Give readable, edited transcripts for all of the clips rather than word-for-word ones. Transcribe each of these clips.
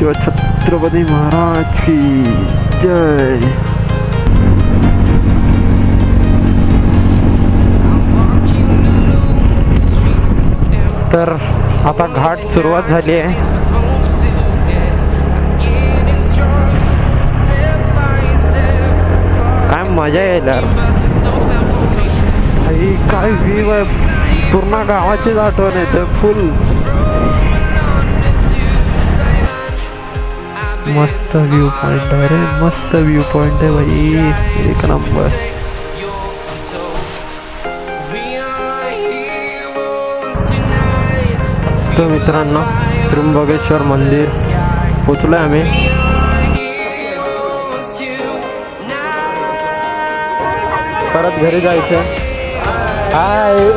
शिव छत्रपती महाराज की जय। तर आता घाट सुरुवात झाली आहे। काय मजा येईल यार, काय व्ह्यू आहे, पूर्ण गावाचीच आठवण येते फुल। मस्त व्यू पॉइंट आहे रे, मस्त व्यू पॉइंट आहे भाई, एक नंबर। तो मित्रांनो त्र्यंबकेश्वर मंदिर पोचलोय आम्ही। परत घरी जायचं। हाय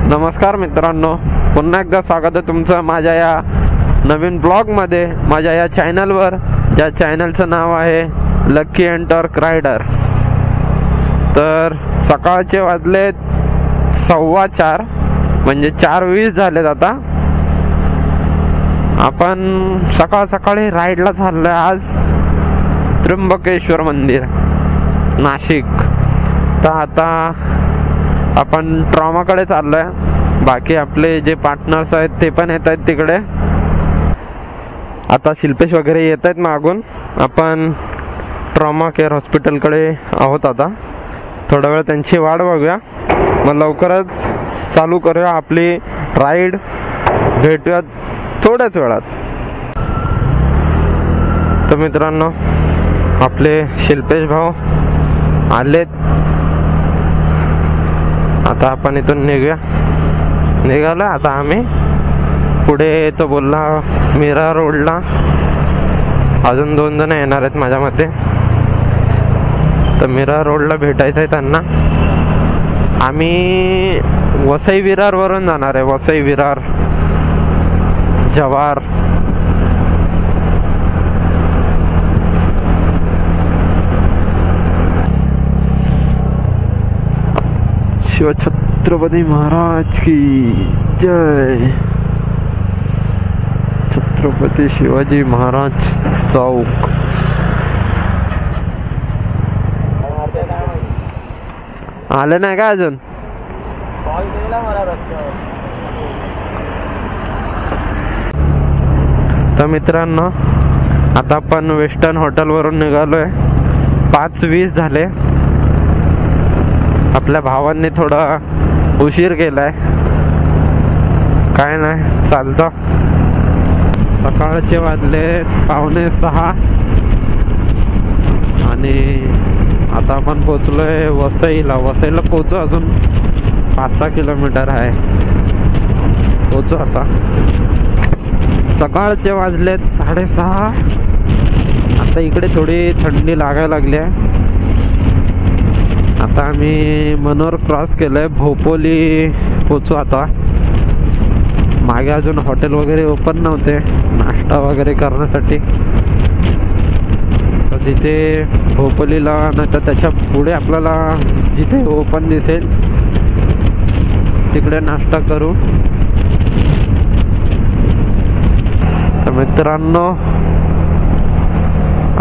नमस्कार मित्रांनो, पुन्हा एकदा स्वागत आहे तुमचं माझ्या या नवीन ब्लॉगमध्ये, माझ्या या चॅनलवर, ज्या चॅनलचं नाव आहे लकी अँड टॉर्क रायडर। तर सकाळचे वाजलेत 4:15, म्हणजे 4:20 झालेत आता। आपण सकाळ सकाळी राईडला चाललोय आज त्र्यंबकेश्वर मंदिर, नाशिक। तर आता आपण ट्रॉमाकडे चाललोय, बाकी आपले जे पार्टनर्स आहेत ते पण येत आहेत तिकडे। आता शिल्पेश वगैरे येत आहेत मागून। आपण ट्रॉमा केअर हॉस्पिटलकडे आहोत आता, थोडा वेळ त्यांची वाट बघूया, मग लवकरच चालू करूया आपली राईड। भेटूया थोड्याच वेळात। तर मित्रांनो आपले शिल्पेश भाऊ आलेत, आता आपण इथून निघालो। आता आम्ही पुढे तो बोलला मीरा रोडला अजून 2 जण येणार आहेत माझ्या मते, तर मीरा रोडला भेटायचं आहे त्यांना। आम्ही वसई विरार वरून जाणार आहे, वसई विरार जवार। शिव छत्रपती महाराज की जय। छत्रपती शिवाजी महाराज चौक। आले नाही का अजून? तर मित्रांनो आता आपण वेस्टर्न हॉटेल वरून निघालोय, 5:20 झाले। आपल्या भावांनी थोडा उशीर केलाय, काय नाही चालतं। सकाळचे वाजले 5:45 आणि आता आपण पोचलोय वसईला। वसईला पोचू, अजून 5-6 किलोमीटर आहे, पोचू आता। सकाळचे वाजलेत 6:30। आता इकडे थोडी थंडी लागायला लागली आहे। आता आम्ही मनोर क्रॉस केलंय, भोपोली पोचू आता। मागे अजून हॉटेल वगैरे ओपन नव्हते नाश्ता वगैरे करण्यासाठी, तर जिथे भोपोलीला नाही तर त्याच्या पुढे आपल्याला जिथे ओपन दिसेल तिकडे नाश्ता करू। तर मित्रांनो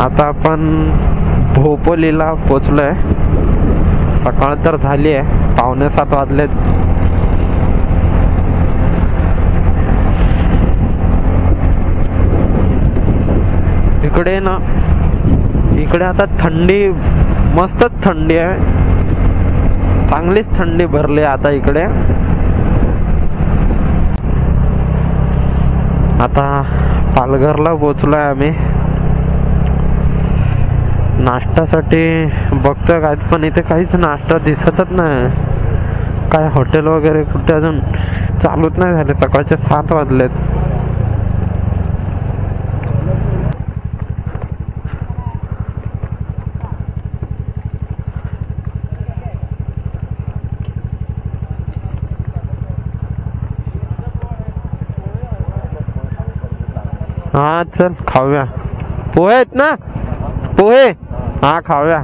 आता आपण भोपोलीला पोचलोय। सकाळ तर झाली आहे, 6:45 वाजलेत। इकडे ना, इकडे आता थंडी, मस्तच थंडी आहे, चांगलीच थंडी भरली आता इकडे। आता पालघरला पोचलोय आम्ही। नाश्त्यासाठी बघतोय काय, पण इथे काहीच नाश्ता दिसतच नाही। काय हॉटेल वगैरे कुठे अजून चालूच नाही झाले, सकाळचे 7 वाजलेत। हा चल खाऊया. पोहे आहेत ना, पोहे हा खाऊया.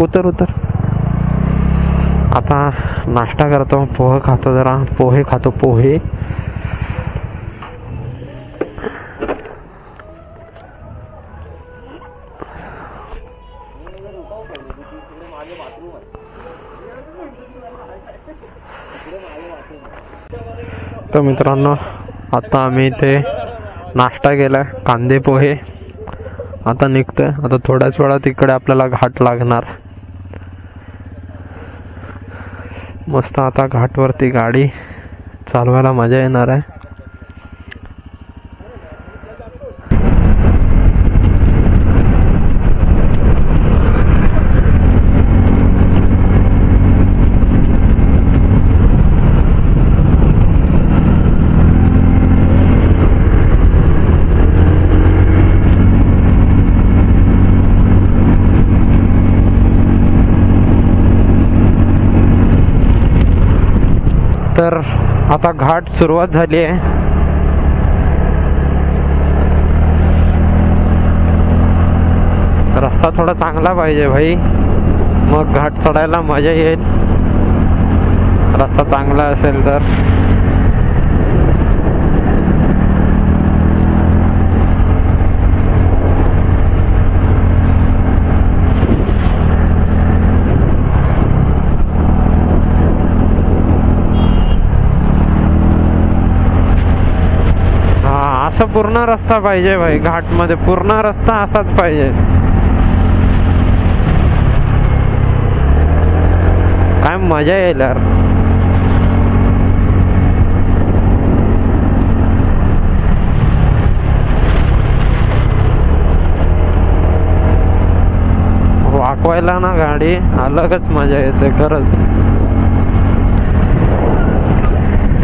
उतर उतर. आता नाश्ता करतो, पोहे खातो, जरा पोहे खातो. पोहे तर मित्रांनो, आता आम्ही इथे नाश्ता केलाय, कांदे पोहे. आता निघतोय. आता थोड्याच वेळात इकडे आपल्याला घाट लागणार. मस्त आता घाटवरती गाडी चालवायला मजा येणार आहे. तर आता घाट सुरुवात झाली आहे. रस्ता थोडा चांगला पाहिजे भाई, मग घाट चढायला मजा येईल. रस्ता चांगला असेल तर. असं पूर्ण रस्ता पाहिजे भाई, घाटमध्ये पूर्ण रस्ता असाच पाहिजे. काय मजा येईल यार. वाकवायला ना गाडी अलगच मजा येते खरंच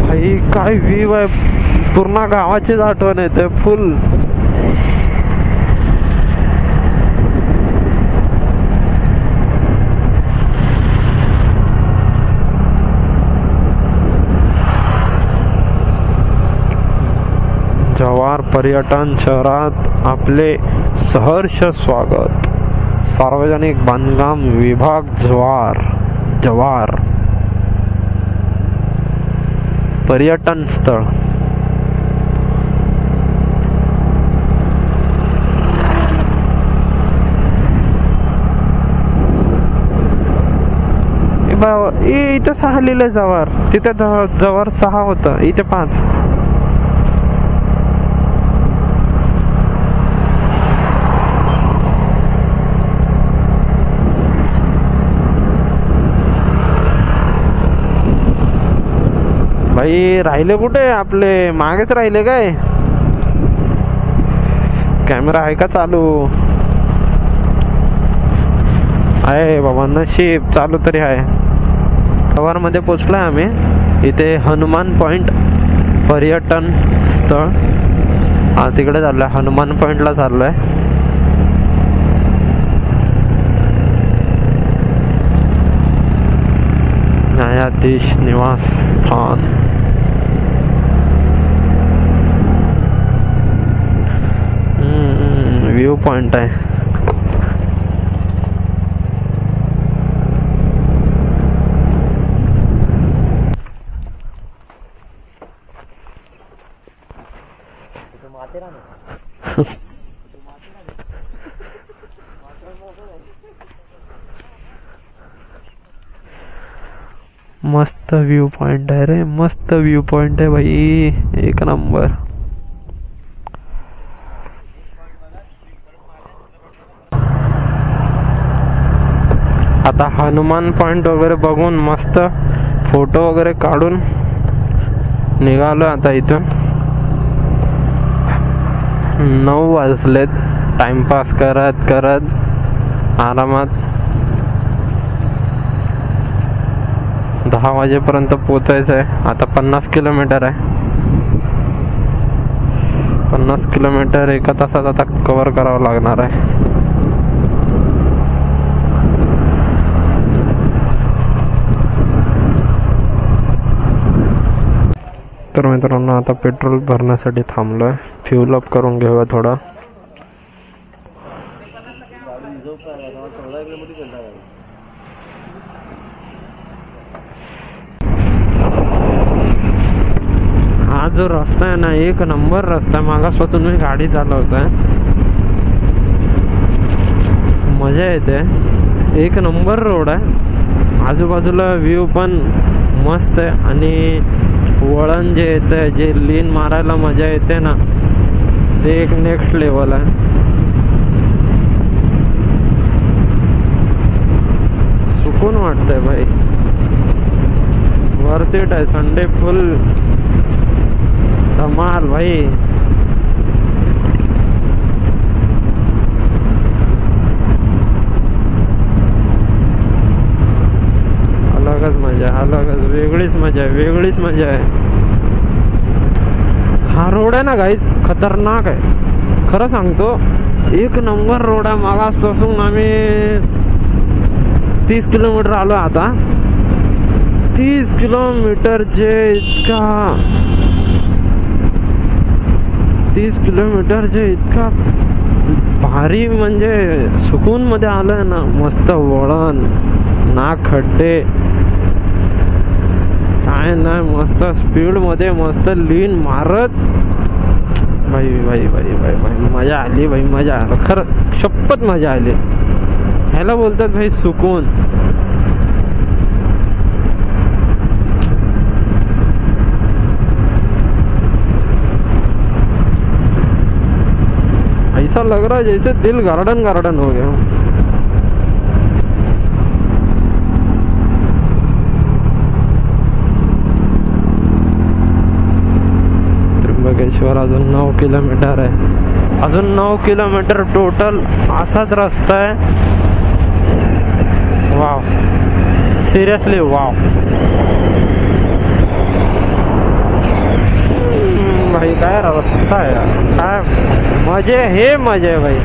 भाई. काय व्ह्यू आहे, पूर्ण गावाचीच आठवण येते फुल. जव्हार पर्यटन शहरात आपले सहर्ष स्वागत. सार्वजनिक बांधकाम विभाग जव्हार पर्यटन स्थळ. इथे 6 लिहिलंय जव्हार, तिथे जव्हार 6 होतं, इथे 5. भाई राहिले कुठे आपले, मागेच राहिले काय? कॅमेरा आहे का चालू? आहे बाबा, नशीब चालू तरी आहे. जव्हार मध्ये पोचलोय आम्ही. इथे हनुमान पॉइंट पर्यटन स्थळ. हा तिकडे चाललोय, हनुमान पॉइंटला चाललोय. न्यायाधीश निवास स्थान. व्यू पॉइंट आहे. मस्त व्यू पॉइंट आहे रे, मस्त व्यू पॉइंट आहे भाई, एक नंबर. आता हनुमान पॉइंट वगैरे बघून मस्त फोटो वगैरे काढून निघालो आता इथून. 9 वाजलेत. टाइमपास करत करत आरामात 10 वाजेपर्यंत पोचायचं आहे. आता 50 किलोमीटर आहे. 50 किलोमीटर एका तासात आता कव्हर करावं लागणार आहे. तर मित्रांनो आता पेट्रोल भरण्यासाठी थांबलोय, फ्यूल अप करून घेऊया थोडा. हा जो रस्ता आहे ना, एक नंबर रस्ता आहे. मागासपासून मी गाडी चालवतोय, मजा येते. एक नंबर रोड आहे, आजूबाजूला व्ह्यू पण मस्त आहे आणि वळण जे येते, जे लीन मारायला मजा येते ना, ते एक नेक्स्ट लेवल आहे. सुकून वाटतंय भाई, वर्थ इट आहे. संडे फुल धमाल भाई. अलगच मजा, अलगच वेगळीच मजा आहे, वेगळीच मजा आहे. हा रोड आहे ना गाईज, खतरनाक आहे खरं सांगतो. एक नंबर रोड आहे. मागासपासून आम्ही 30 किलोमीटर आलो. आता 30 किलोमीटरचे इतका 30 किलोमीटरचे इतका भारी, म्हणजे सुकून मध्ये आलोय ना. मस्त वळण ना, खड्डे काय नाही, मस्त स्पीड मध्ये, मस्त लीन मारत. भाई भाई भाई भाई भाई मजा आली भाई, मजा आली खरं, शपथ मजा आली. ह्याला बोलतात भाई सुकून. ऐसा लग रहा है जैसे दिल गार्डन गार्डन हो गया. त्र्यंबकेश्वर अजून 9 किलोमीटर आहे, अजून 9 किलोमीटर टोटल असाच रस्ता आहे. वाव, सिरियसली वाव भाई, काय रस्ता आहे, काय मजे, हे मजे भाई,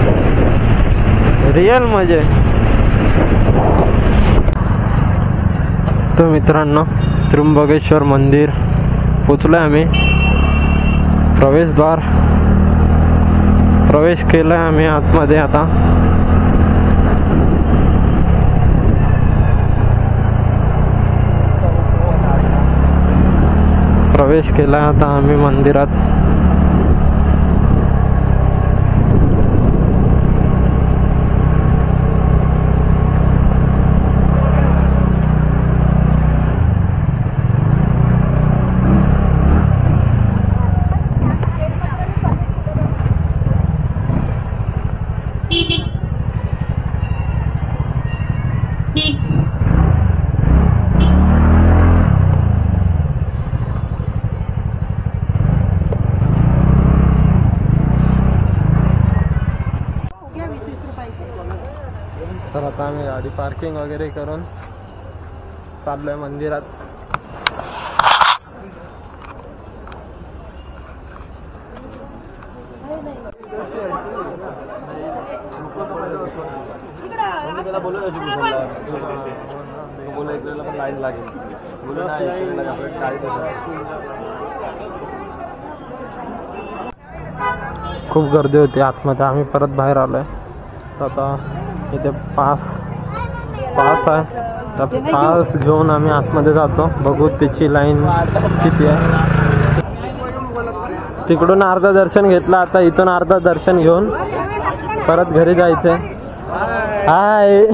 रियल मजे. तर मित्रांनो, त्र्यंबकेश्वर मंदिर पोचलोय आम्ही. प्रवेशद्वार प्रवेश केलाय आम्ही आतमध्ये. आता प्रवेश केलाय आता आम्ही मंदिरात. तर आता आम्ही गाडी पार्किंग वगैरे करून चाललोय मंदिरात. खूप गर्दी होती आतमध्ये, आम्ही परत बाहेर आलोय. आता इथे पास आहे, तर पास घेऊन आम्ही आतमध्ये जातो. बघू त्याची लाईन किती आहे. तिकडून अर्धा दर्शन घेतलं, आता इथून अर्धा दर्शन घेऊन परत घरी जायचंय. हाय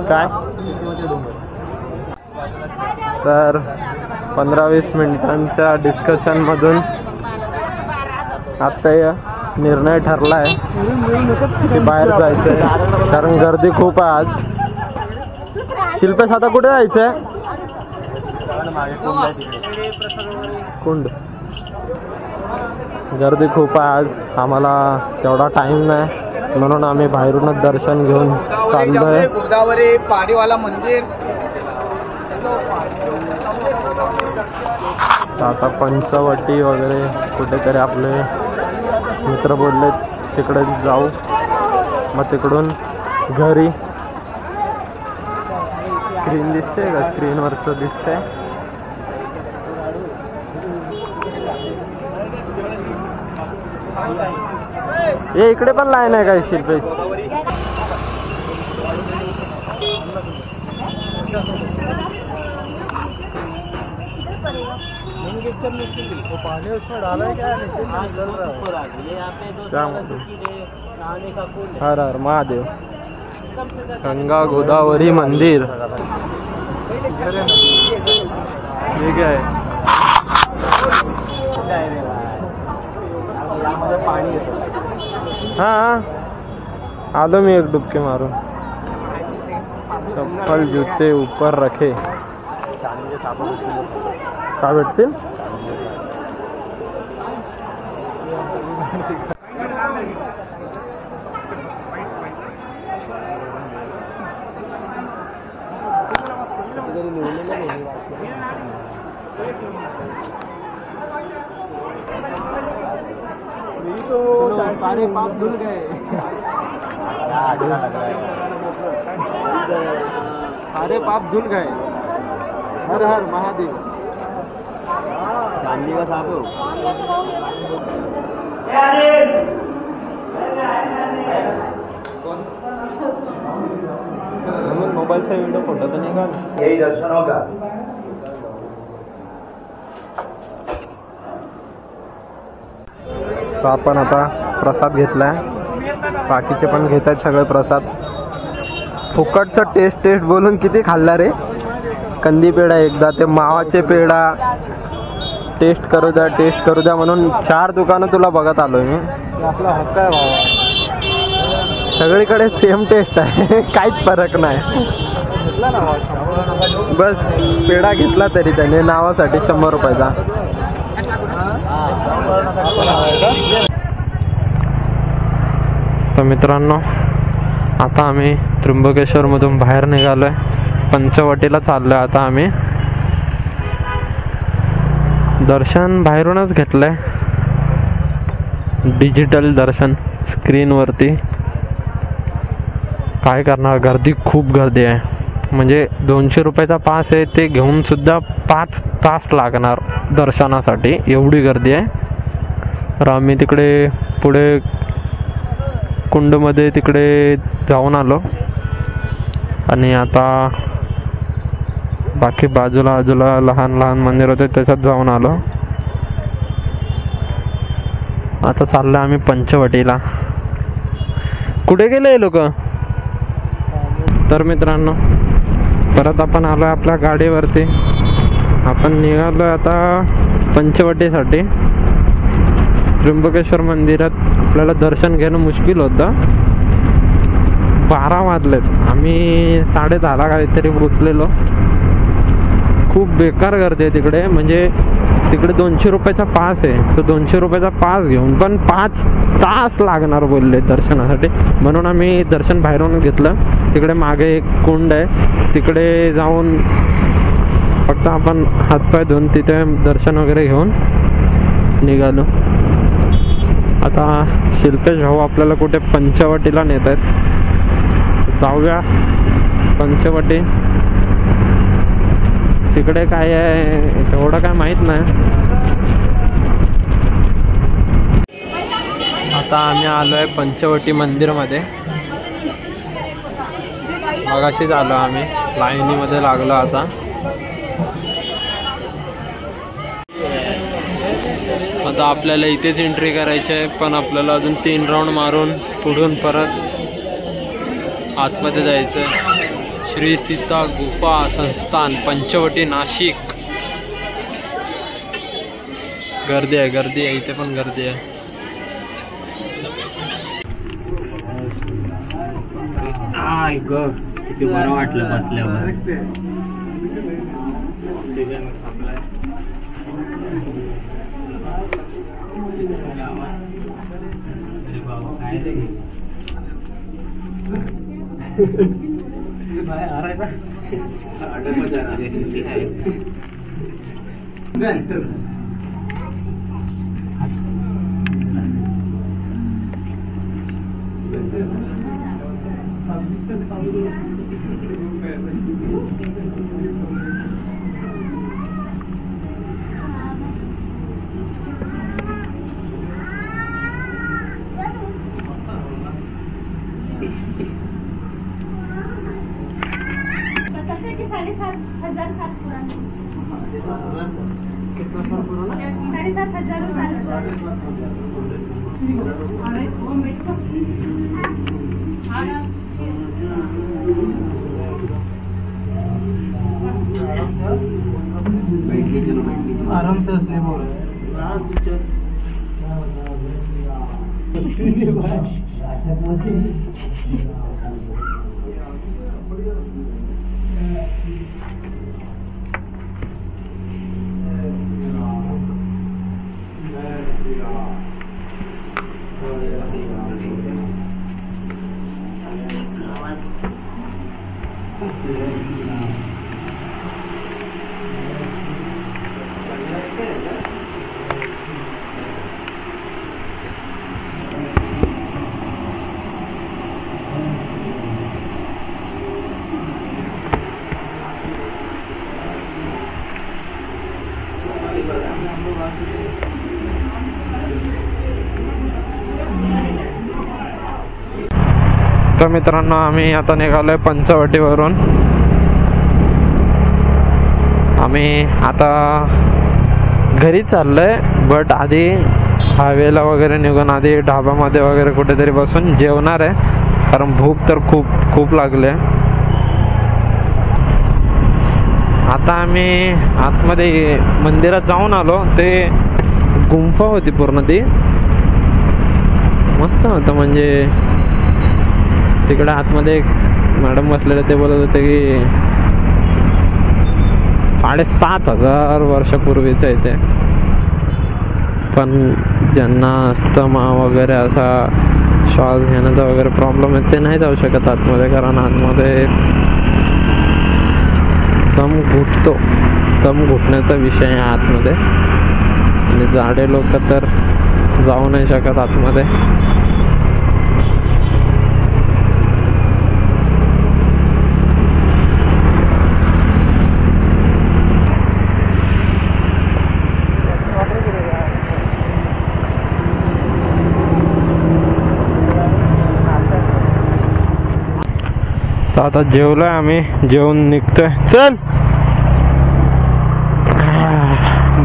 काय, तर 15-20 मिनिटांच्या डिस्कशन मधून आता निर्णय ठरलाय की बाहेर जायचंय, कारण गर्दी खूप आहे आज. शिल्पेश आता कुठे जायचंय? कुंड. गर्दी खूप आहे आज, आम्हाला तेवढा टाइम नाही, म्हणून आम्ही बाहेरूनच दर्शन घेऊन चाललोय. गोदावरी पाणीवाला मंदिर. आता पंचवटी वगैरे कुठेतरी आपले मित्र बोलले तिकडे जाऊ, मग तिकडून घरी स्क्रीन दिसते का? स्क्रीनवरचं दिसतंय. हे इकडे पण लाईन आहे काय शिल्पेश? हर हर महादेव. गंगा गोदावरी मंदिर. हे काय? हाँ आलो मी एक डुबके मारून. चप्पल जूते ऊपर रखे. काय भेटतील? सारे पाप धुल गए. सारे पाप धुल गए. हर हर महादेव. चांदी का साबु. मोबाईल से वीडियो फोटो तो निकाल. यही दर्शन होगा. तो आपण आता प्रसाद घेतलाय. बाकीचे पण घेत आहेत सगळे प्रसाद. फुकटचं टेस्ट बोलून किती खाल्ला रे. कंदी पेढा एकदा, ते मावाचे पेढा टेस्ट करू द्या म्हणून 4 दुकानं तुला बघत आलोय मी. आपला हक्क आहे बाबा. सगळीकडे सेम टेस्ट आहे. काहीच फरक नाही. बस पेढा घेतला तरी त्याने नावासाठी 100 रुपयाचा. तर मित्रांनो आता आम्ही त्र्यंबकेश्वर मधून बाहेर निघालोय. पंचवटीला चाललोय आता आम्ही. दर्शन बाहेरूनच घेतलंय. डिजिटल दर्शन स्क्रीनवरती. काय करणार, गर्दी खूप गर्दी आहे. म्हणजे 200 रुपयाचा पास आहे ते घेऊन सुद्धा 5 तास लागणार दर्शनासाठी, एवढी गर्दी आहे. तर आम्ही तिकडे पुढे कुंडमध्ये तिकडे जाऊन आलो आणि आता बाकी बाजूला लहान लहान मंदिर होते त्याच्यात जाऊन आलो. आता चाललो आम्ही पंचवटीला. कुठे गेले लोक? तर मित्रांनो परत आपण आलोय आपल्या गाडीवरती. आपण निघालोय आता पंचवटीसाठी. त्र्यंबकेश्वर मंदिरात आपल्याला दर्शन घेणं मुश्किल होतं. 12 वाजलेत. आम्ही 10:30 काहीतरी पोचलेलो. खूप बेकार गर्दी आहे तिकडे. म्हणजे तिकडे 200 रुपयाचा पास आहे. तो 200 रुपयाचा पास घेऊन पण 5 तास लागणार बोलले दर्शनासाठी. म्हणून आम्ही दर्शन बाहेरून घेतलं. तिकडे मागे एक कुंड आहे, तिकडे जाऊन फक्त आपण हातपाय धुवून तिथे दर्शन वगैरे घेऊन निघालो. आता शिल्पेश भाऊ आपल्याला कुठे पंचवटीला नेत आहेत. जाऊया पंचवटी. तिकडे काय आहे एवढं काय माहित नाही. आता आम्ही आलोय पंचवटी मंदिरमध्ये. मगाशीच आलो आम्ही, लाईनीमध्ये लागलो. आता आपल्याला इथेच एंट्री करायची आहे, पण आपल्याला अजून 3 राऊंड मारून पुढून परत आतमध्ये जायचं. श्री सीता गुफा संस्थान पंचवटी नाशिक. गर्दी आहे इथे पण गर्दी आहे. किती बरं वाटलं बसल्यावर. आराम से हंसने बोल तर मित्रांनो, आम्ही आता निघालोय पंचवटीवरून. आम्ही आता घरी चाललोय, बट आधी हायवेला वगैरे निघून आधी ढाब्यामध्ये वगैरे कुठेतरी बसून जेवणार आहे, कारण भूक तर खूप खूप लागले. आता आम्ही आतमध्ये मंदिरात जाऊन आलो. ते गुंफा होती पूर्ण, ती मस्त होतं. म्हणजे तिकडे आतमध्ये एक मॅडम बसलेले, ते बोलत होते की 7,500 वर्षापूर्वीच आहे ते. पण ज्यांना अस्थमा वगैरे असा श्वास घेण्याचा वगैरे प्रॉब्लेम आहे, ते नाही जाऊ शकत आतमध्ये, कारण आतमध्ये दम घुटण्याचा विषय आहे आतमध्ये, आणि जाडे लोक तर जाऊ नाही शकत आतमध्ये. तर आता जेवलोय आम्ही, जेवून निघतोय. चल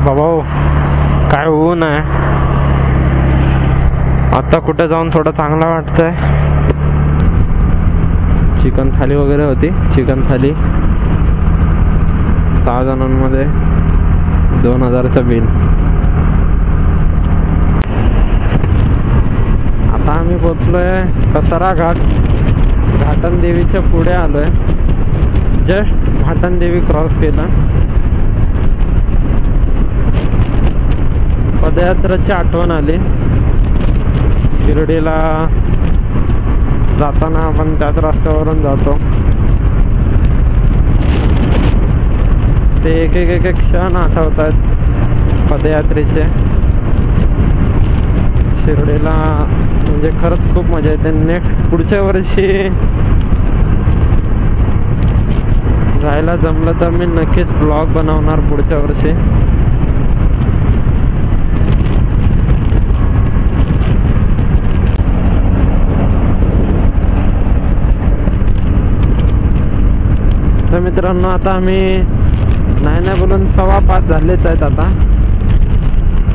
बाबा, काय ऊन आहे. आता कुठे जाऊन थोडं चांगलं वाटतंय. चिकन थाली वगैरे होती. चिकन थाली 6 जणांमध्ये 2,000चं बिल. आता आम्ही पोचलोय कसारा घाट. घाटन देवीच्या पुढे आलोय. जस्ट घाटन देवी क्रॉस केला. पदयात्राची आठवण आली. शिर्डीला जाताना आपण त्याच रस्त्यावरून जातो. ते एक क्षण आठवतात पदयात्रेचे. शिर्डीला म्हणजे खरंच खूप मजा येते. नेक्स्ट पुढच्या वर्षी जायला जमलं तर मी नक्कीच ब्लॉग बनवणार पुढच्या वर्षी. तर मित्रांनो, आता आम्ही नाही बोलून 5:15 झालेच आहेत. आता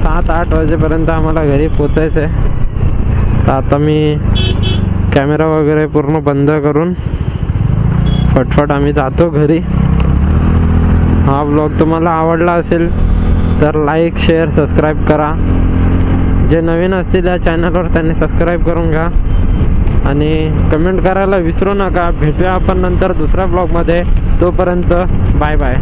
7-8 वाजेपर्यंत आम्हाला घरी पोचायचं आहे. तर आता मी कॅमेरा वगैरे पूर्ण बंद करून फटफट आम्ही जातो घरी. हा ब्लॉग तुम्हाला आवडला असेल तर लाईक, शेअर, सबस्क्राईब करा. जे नवीन असतील या चॅनलवर त्यांनी सबस्क्राईब करून घ्या आणि कमेंट करायला विसरू नका. भेटूया आपण नंतर दुसऱ्या ब्लॉगमध्ये. तोपर्यंत बाय बाय.